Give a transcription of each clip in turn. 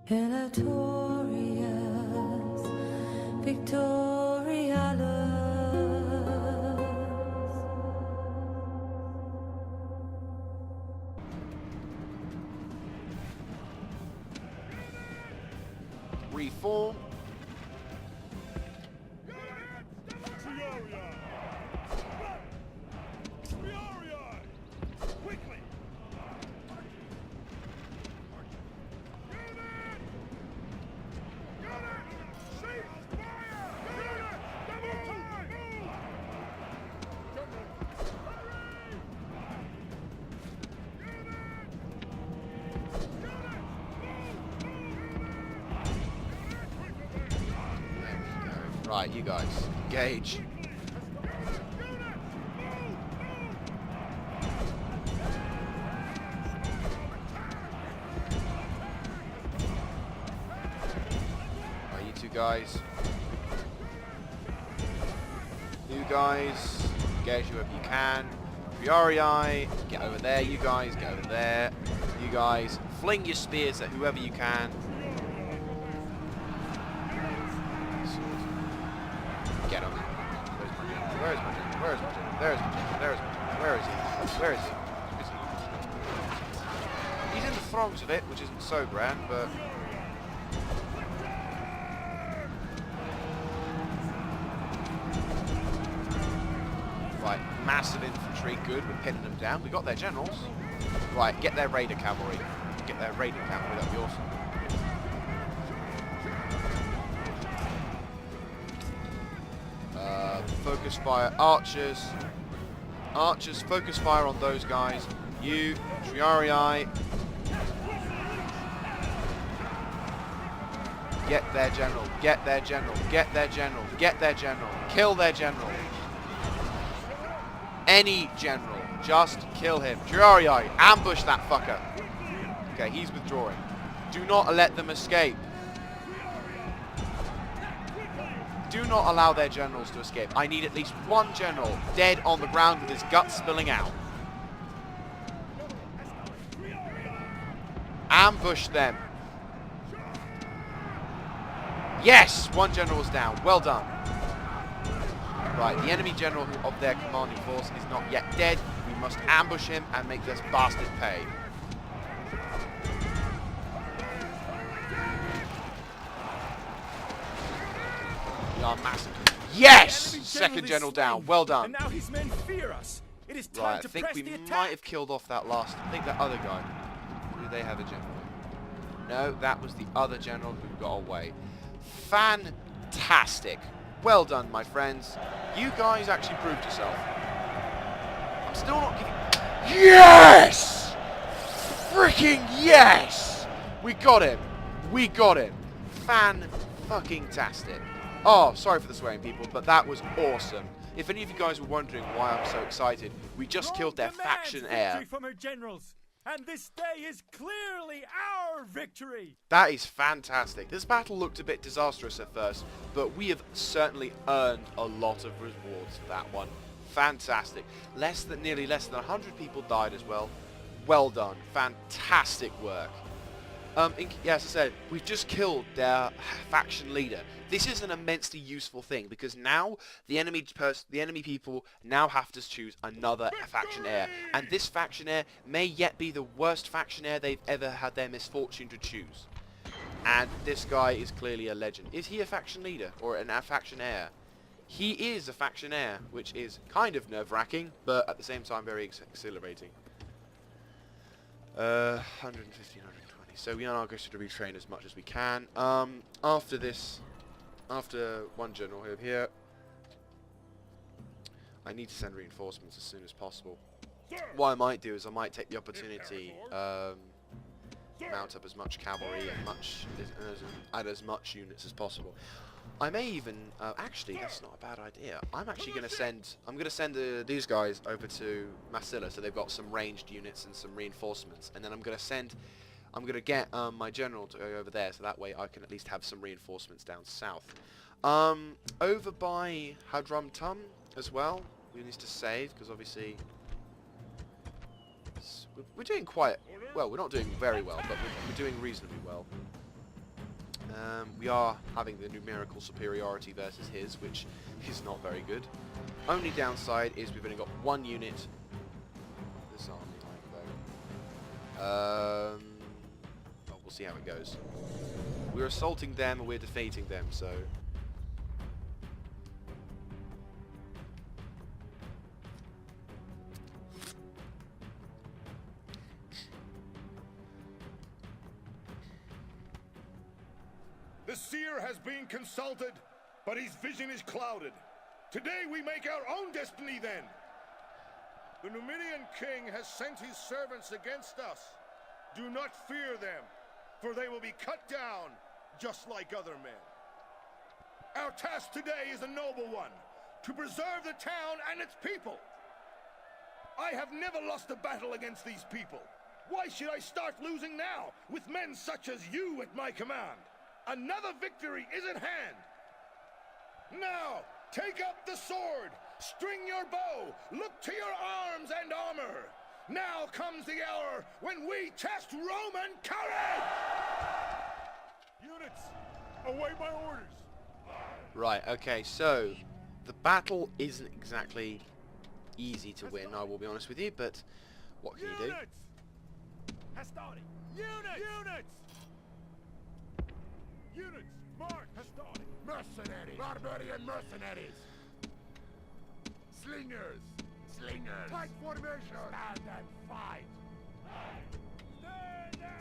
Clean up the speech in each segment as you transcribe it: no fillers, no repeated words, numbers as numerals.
Elatorious, victorious. Reform. Right, you guys, engage. Right, you two guys. You guys, engage whoever you can. Priori, get over there. You guys, get over there. You guys, fling your spears at whoever you can. Get him. Where's my general? Where's my general? There's my general. There's my general. Where is he? Where is he? Is he? He's in the throes of it, which isn't so grand, but... Right, massive infantry, good, we're pinning them down. We got their generals. Right, get their raider cavalry. Get their raider cavalry, that'd be awesome. Focus fire, archers. Archers, focus fire on those guys. You, Triarii. Get their general, get their general, get their general, get their general, kill their general. Any general, just kill him. Triarii, ambush that fucker. Okay, he's withdrawing. Do not let them escape. Do not allow their generals to escape. I need at least one general dead on the ground with his guts spilling out. Ambush them. Yes! One general was down. Well done. Right, the enemy general of their commanding force is not yet dead. We must ambush him and make this bastard pay. We are massive. Yes! Second general down. Well done. And now his men fear us. It is time Right, I to think press we the attack. might have killed off that last. I think that other guy. Do they have a general? No, that was the other general who got away. Fantastic. Well done, my friends. You guys actually proved yourself. I'm still not giving... Yes! Freaking yes! We got him. We got him. Fan-fucking-tastic. Oh, sorry for the swearing, people, but that was awesome. If any of you guys were wondering why I'm so excited, we just killed their faction heir. From her generals, and this day is clearly our victory. That is fantastic. This battle looked a bit disastrous at first, but we have certainly earned a lot of rewards for that one. Fantastic. Nearly less than 100 people died as well. Well done. Fantastic work. Yeah, as I said, we've just killed their faction leader. This is an immensely useful thing because now the enemy people now have to choose another faction heir, and this faction heir may yet be the worst faction heir they've ever had their misfortune to choose. And this guy is clearly a legend. Is he a faction leader or a faction heir? He is a faction heir, which is kind of nerve-wracking, but at the same time very exhilarating. 150, 120. So we are now going to retrain as much as we can. After this, after one general here, I need to send reinforcements as soon as possible. What I might do is I might take the opportunity, mount up as much cavalry and add as much units as possible. I may even, actually that's not a bad idea. I'm actually going to send, these guys over to Massilla, so they've got some ranged units and some reinforcements, and then I'm going to get my general to go over there, so that way I can at least have some reinforcements down south. Over by Hadrum Tum as well, we need to save, because obviously we're doing quite well. We're not doing very well, but we're doing reasonably well. We are having the numerical superiority versus his, which is not very good. Only downside is we've only got one unit. This army like though. Well, we'll see how it goes. We're assaulting them and we're defeating them, so. The seer has been consulted, but his vision is clouded. Today we make our own destiny then. The Numidian king has sent his servants against us. Do not fear them, for they will be cut down, just like other men. Our task today is a noble one, to preserve the town and its people. I have never lost a battle against these people. Why should I start losing now, with men such as you at my command? Another victory is at hand. Now, take up the sword, string your bow, look to your arms and armor. Now comes the hour when we test Roman courage! Units, await my orders. Right, okay, so the battle isn't exactly easy to win, I will be honest with you, but what can you do? Hastati! Units! Units, march! Hastati! Mercenaries! Barbarian mercenaries! Slingers! Tight formation! Stand and fight!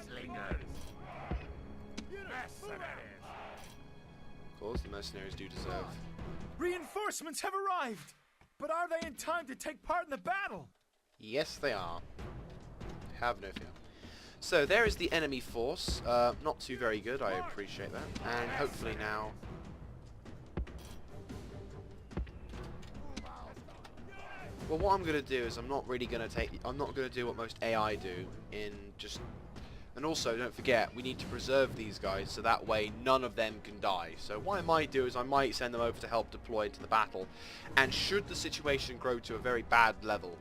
Slingers! Mercenaries! Of course, the mercenaries do deserve. Reinforcements have arrived! But are they in time to take part in the battle? Yes, they are. Have no fear. So there is the enemy force. Not too very good, I appreciate that. And hopefully now... Well, what I'm going to do is I'm not going to do what most AI do in just... And also, don't forget, we need to preserve these guys so that way none of them can die. So what I might do is I might send them over to help deploy into the battle. And should the situation grow to a very bad level,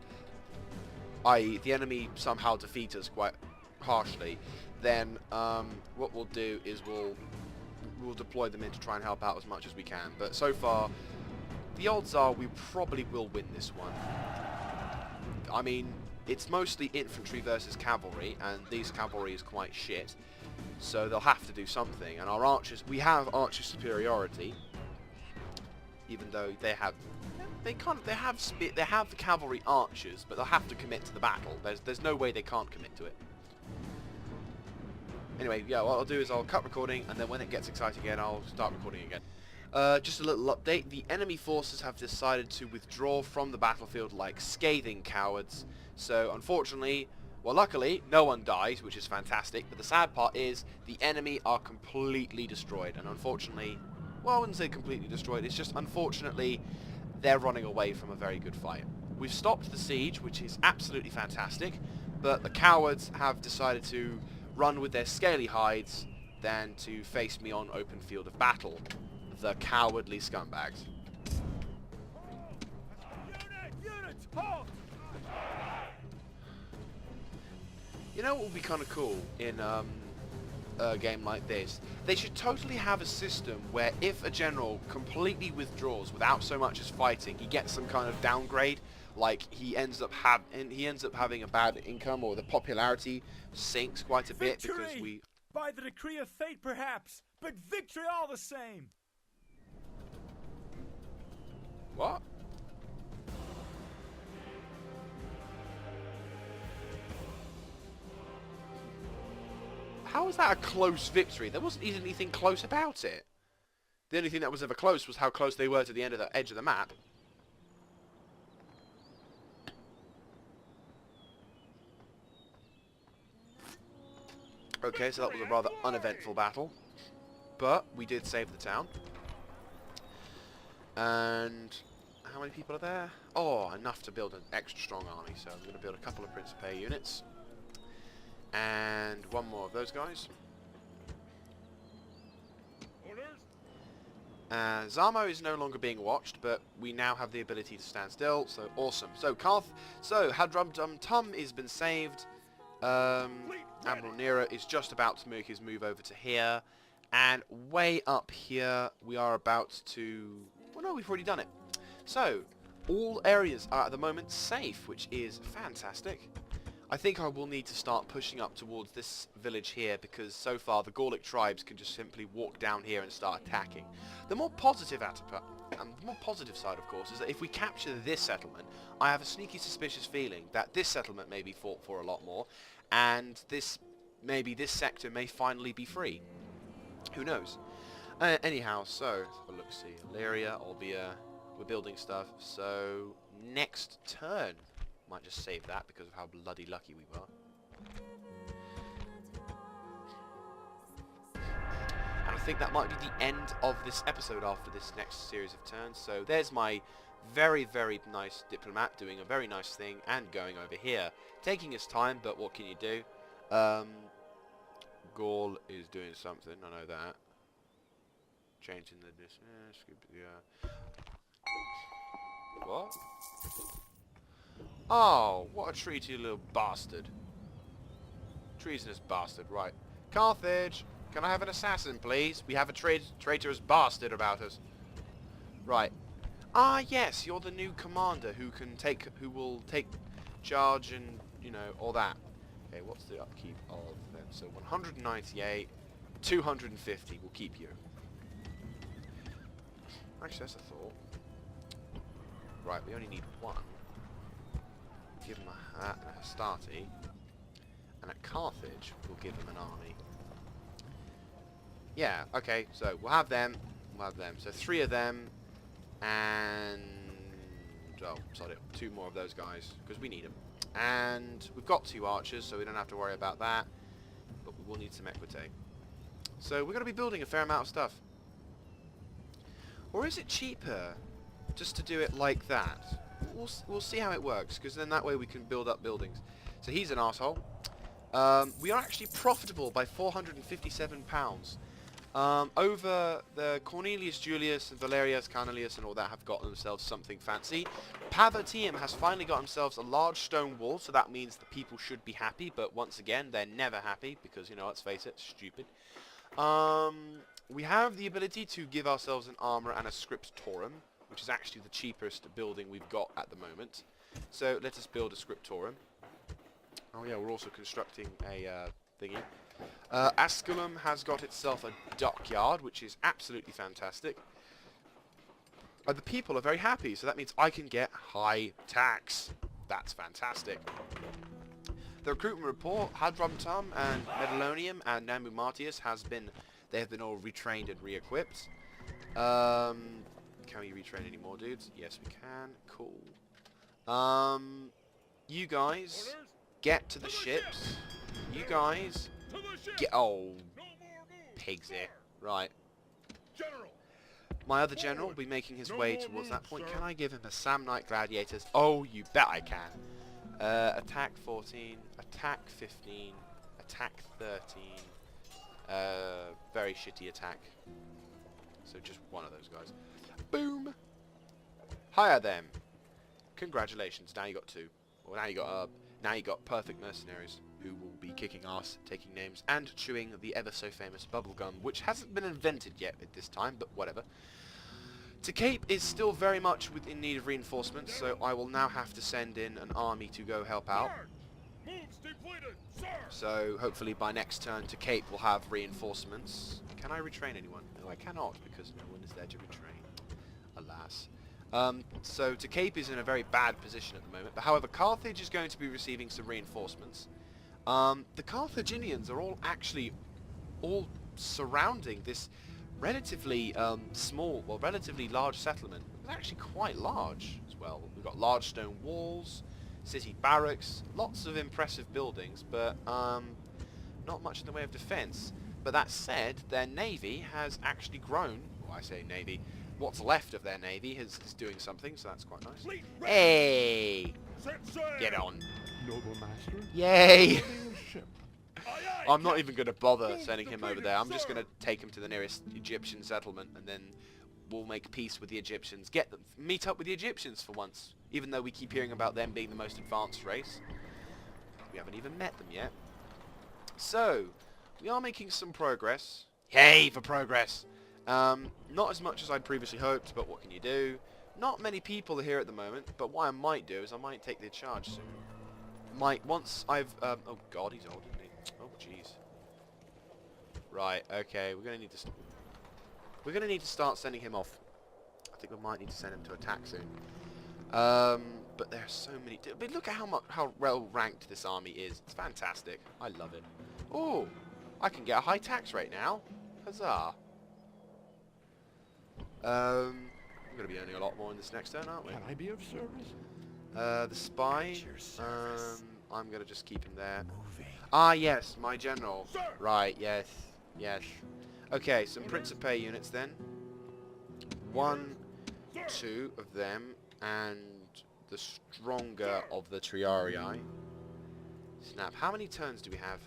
i.e. the enemy somehow defeat us quite harshly, then what we'll do is we'll deploy them in to try and help out as much as we can. But so far, the odds are we probably will win this one. I mean, it's mostly infantry versus cavalry, and these cavalry is quite shit, so they'll have to do something. And our archers, we have archer superiority, even though they have cavalry archers, but they'll have to commit to the battle. There's no way they can't commit to it. Anyway, yeah, what I'll do is I'll cut recording, and then when it gets exciting again, I'll start recording again. Just a little update. The enemy forces have decided to withdraw from the battlefield like scathing cowards. So, unfortunately, well, luckily, no one dies, which is fantastic. But the sad part is the enemy are completely destroyed. And unfortunately, well, I wouldn't say completely destroyed. It's just, unfortunately, they're running away from a very good fight. We've stopped the siege, which is absolutely fantastic. But the cowards have decided to run with their scaly hides than to face me on open field of battle. The cowardly scumbags. Units, halt! You know what would be kind of cool in a game like this? They should totally have a system where if a general completely withdraws without so much as fighting, he gets some kind of downgrade. Like he ends up having a bad income, or the popularity sinks quite a bit Victory! because we. By the decree of fate, perhaps, but victory all the same. What? How was that a close victory? There wasn't even anything close about it. The only thing that was ever close was how close they were to the end of the edge of the map. Okay, so that was a rather uneventful battle. But we did save the town. And how many people are there? Oh, enough to build an extra strong army. So I'm going to build a couple of Principe units. And one more of those guys. Zamo is no longer being watched, but we now have the ability to stand still, so awesome. So Hadrum Dum Tum has been saved. Admiral Nero is just about to make his move over to here, And way up here, we are about to... Well, no, we've already done it. So, all areas are at the moment safe, which is fantastic. I think I will need to start pushing up towards this village here, because so far the Gaulic tribes can just simply walk down here and start attacking. The more positive the more positive side, of course, is that if we capture this settlement, I have a sneaky suspicious feeling that this settlement may be fought for a lot more, and maybe this sector may finally be free. Who knows? Anyhow, so let's have a look. See, Illyria, Albia, we're building stuff. So next turn, might just save that because of how bloody lucky we were. And I think that might be the end of this episode after this next series of turns. So there's my very, very nice diplomat doing a very nice thing and going over here. Taking his time, but what can you do? Gaul is doing something, I know that. Changing the distance, yeah. What? Oh, what a treaty little bastard. Treasonous bastard, right. Carthage, can I have an assassin, please? We have a traitorous bastard about us. Right. Ah, yes, you're the new commander who will take charge and, you know, all that. Okay, what's the upkeep of them? So 198, 250 will keep you. Actually, that's a thought. Right, we only need one. Give him a hat and a Hastati. And at Carthage, we'll give him an army. Yeah, okay, so we'll have them. We'll have them. So 3 of them. And... oh, sorry, 2 more of those guys. Because we need them. And we've got 2 archers, so we don't have to worry about that. But we will need some equity. So we're going to be building a fair amount of stuff. Or is it cheaper just to do it like that? We'll see how it works, because then that way we can build up buildings. So he's an arsehole. We are actually profitable by £457. Over the Cornelius Julius and Valerius Canelius and all that have got themselves something fancy. Pavatium has finally got themselves a large stone wall, so that means the people should be happy, but once again, they're never happy, because, you know, let's face it, stupid. We have the ability to give ourselves an armor and a scriptorum, which is actually the cheapest building we've got at the moment. So let us build a scriptorum. Oh yeah, we're also constructing a thingy. Asculum has got itself a dockyard, which is absolutely fantastic. The people are very happy, so that means I can get high tax. That's fantastic. The recruitment report, Hadramtum and Medalonium and Namumatius they have been all retrained and re-equipped. Can we retrain any more dudes? Yes, we can. Cool. You guys get to the ships. You guys get... oh, pigs here. Right. My other general will be making his way towards that point. Can I give him a Samnite Gladiators? Oh, you bet I can. Attack 14, attack 15, attack 13. Very shitty attack. So just one of those guys. Boom! Hire them. Congratulations. Now you got 2. Well, now you got perfect mercenaries who will be kicking ass, taking names, and chewing the ever so famous bubblegum, which hasn't been invented yet at this time, but whatever. To Cape is still very much in need of reinforcements, so I will now have to send in an army to go help out. So hopefully by next turn to Cape we'll have reinforcements. Can I retrain anyone? No, I cannot, because no one is there to retrain. Alas. So to Cape is in a very bad position at the moment, but however Carthage is going to be receiving some reinforcements. The Carthaginians are all surrounding this relatively small, well, relatively large settlement. It's actually quite large as well. We've got large stone walls, city barracks, lots of impressive buildings, but not much in the way of defense. But that said, their navy has actually grown. Well, I say navy. What's left of their navy is doing something, so that's quite nice. Hey! Get on. Noble master. Yay! I'm not even going to bother sending him over there. I'm just going to take him to the nearest Egyptian settlement, and then we'll make peace with the Egyptians. Meet up with the Egyptians for once, even though we keep hearing about them being the most advanced race. We haven't even met them yet. So, we are making some progress Yay for progress. Not as much as I'd previously hoped, but what can you do? Not many people are here at the moment, but what I might do is I might take the charge soon. Once I've, oh god, he's old, isn't he? Oh jeez. Right, okay, we're gonna need to start sending him off. I think we might need to send him to attack soon. But there are so many. But look at how well ranked this army is. It's fantastic. I love it. Oh, I can get a high tax rate now. Huzzah! We're gonna be earning a lot more in this next turn, aren't we? Can I be of service? The spy. I'm gonna just keep him there. Ah, yes, my general. Sir! Right. Yes. Yes. Okay, some Principe units then. 1, 2 of them, and the stronger of the Triarii. Snap. How many turns do we have?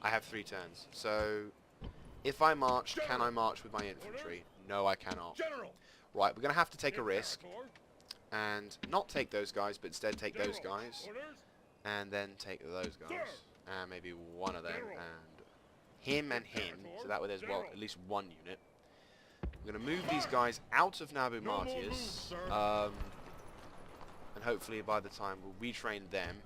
I have 3 turns. So, if I march, can I march with my infantry? No, I cannot. General! Right, we're going to have to take a risk. And not take those guys, but instead take those guys. And then take those guys. And maybe one of them. And him and him. So that way there's, well, at least one unit. We're going to move these guys out of Nabu Martius. And hopefully by the time we'll retrain them.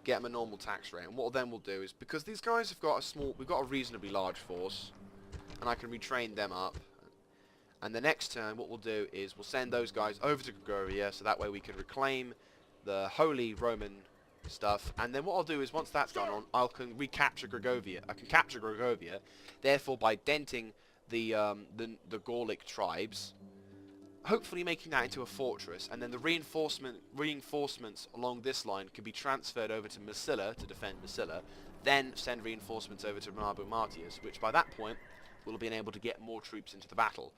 Get them a normal tax rate. And what then we'll do is, because these guys have got we've got a reasonably large force. And I can retrain them up. And the next turn, what we'll do is we'll send those guys over to Gregorius, so that way we can reclaim the Holy Roman stuff. And then what I'll do is, once that's gone on, I can recapture Gregovia. I can capture Gregovia, therefore by denting the Gaulic tribes, hopefully making that into a fortress. And then the reinforcements along this line can be transferred over to Massila to defend Massila. Then send reinforcements over to Nabu Martius, which by that point we'll have been able to get more troops into the battle.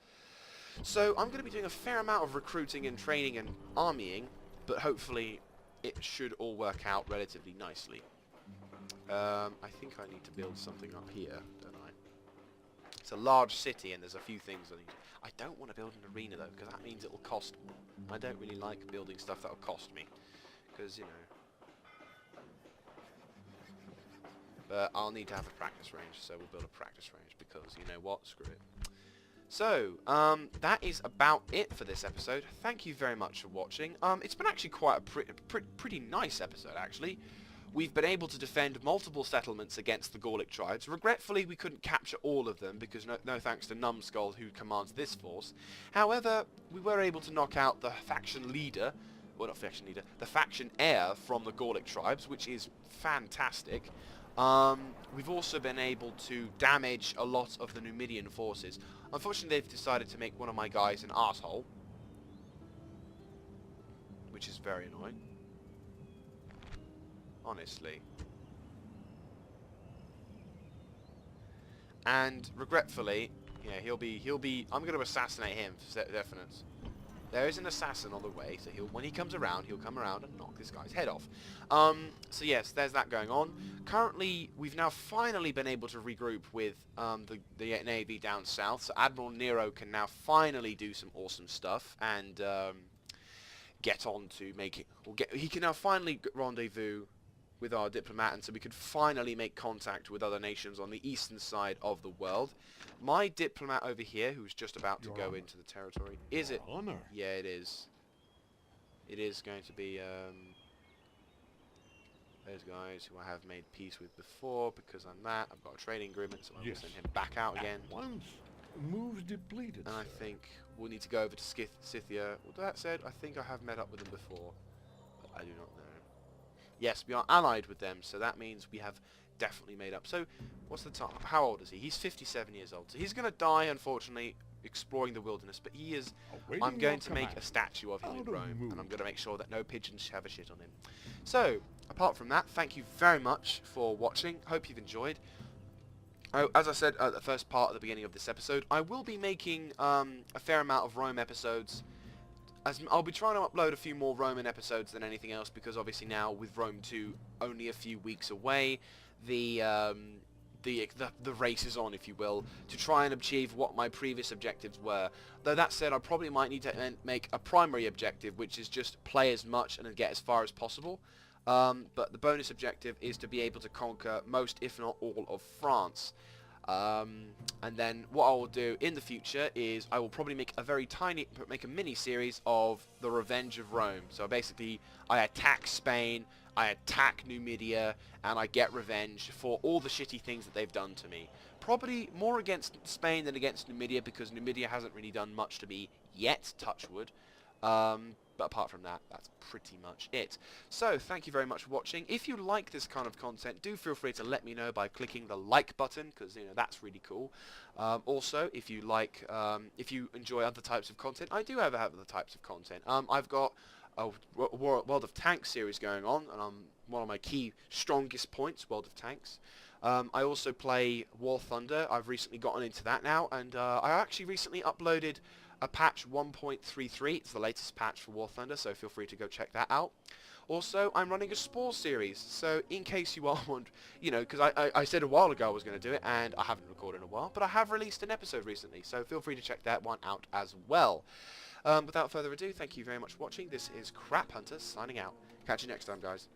So I'm going to be doing a fair amount of recruiting and training and armying, but hopefully it should all work out relatively nicely. I think I need to build something up here, don't I? It's a large city and there's a few things I need. I don't want to build an arena though, because that means it will cost more. I don't really like building stuff that will cost me, because, you know. But I'll need to have a practice range, so we'll build a practice range, because, you know what, screw it. So, that is about it for this episode. Thank you very much for watching. It's been actually quite a pretty nice episode, actually. We've been able to defend multiple settlements against the Gaulic tribes. Regretfully, we couldn't capture all of them, because no thanks to Numskull, who commands this force. However, we were able to knock out the faction leader, well, not faction leader, the faction heir from the Gaulic tribes, which is fantastic. We've also been able to damage a lot of the Numidian forces. Unfortunately, they've decided to make one of my guys an arsehole, which is very annoying. Honestly. And regretfully, yeah, he'll be. I'm going to assassinate him for definite. There is an assassin on the way, so when he comes around, he'll come around and knock this guy's head off. So yes, there's that going on. Currently, we've now finally been able to regroup with the Navy down south, so Admiral Nero can now finally do some awesome stuff and get on to make it. He can now finally rendezvous with our diplomat, and so we could finally make contact with other nations on the eastern side of the world. My diplomat over here, who's just about to go into the territory, is it? Honor. Yeah, it is. It is going to be those guys who I have made peace with before, because I'm that. I've got a trading agreement, so I will send him back out again. Once moves depleted. And I think we'll need to go over to Scythia. With that said, I think I have met up with them before, but I do not know. Yes, we are allied with them, so that means we have definitely made up. So, what's the time? How old is he? He's 57 years old. So he's going to die, unfortunately, exploring the wilderness. But he is... I'm going to make a statue of him in Rome, and I'm going to make sure that no pigeons have a shit on him. So, apart from that, thank you very much for watching. Hope you've enjoyed. Oh, as I said at the first part at the beginning of this episode, I will be making a fair amount of Rome episodes. I'll be trying to upload a few more Roman episodes than anything else, because obviously now with Rome 2 only a few weeks away, the race is on, if you will, to try and achieve what my previous objectives were. Though that said, I probably might need to make a primary objective, which is just play as much and get as far as possible. but the bonus objective is to be able to conquer most, if not all, of France. And then what I will do in the future is I will probably make a mini series of the Revenge of Rome. So basically, I attack Spain, I attack Numidia, and I get revenge for all the shitty things that they've done to me. Probably more against Spain than against Numidia, because Numidia hasn't really done much to me yet, touch wood. But apart from that, that's pretty much it. So, thank you very much for watching. If you like this kind of content, do feel free to let me know by clicking the like button, because, you know, that's really cool. Also, if you like, if you enjoy other types of content, I do have other types of content. I've got a World of Tanks series going on, and one of my key, strongest points, World of Tanks. I also play War Thunder. I've recently gotten into that now, and I actually recently uploaded a patch 1.33. It's the latest patch for War Thunder, so feel free to go check that out. Also, I'm running a Spore series, so in case you are wondering, you know, because I said a while ago I was going to do it, and I haven't recorded in a while, but I have released an episode recently, so feel free to check that one out as well. Without further ado, thank you very much for watching. This is Crap Hunter signing out. Catch you next time, guys.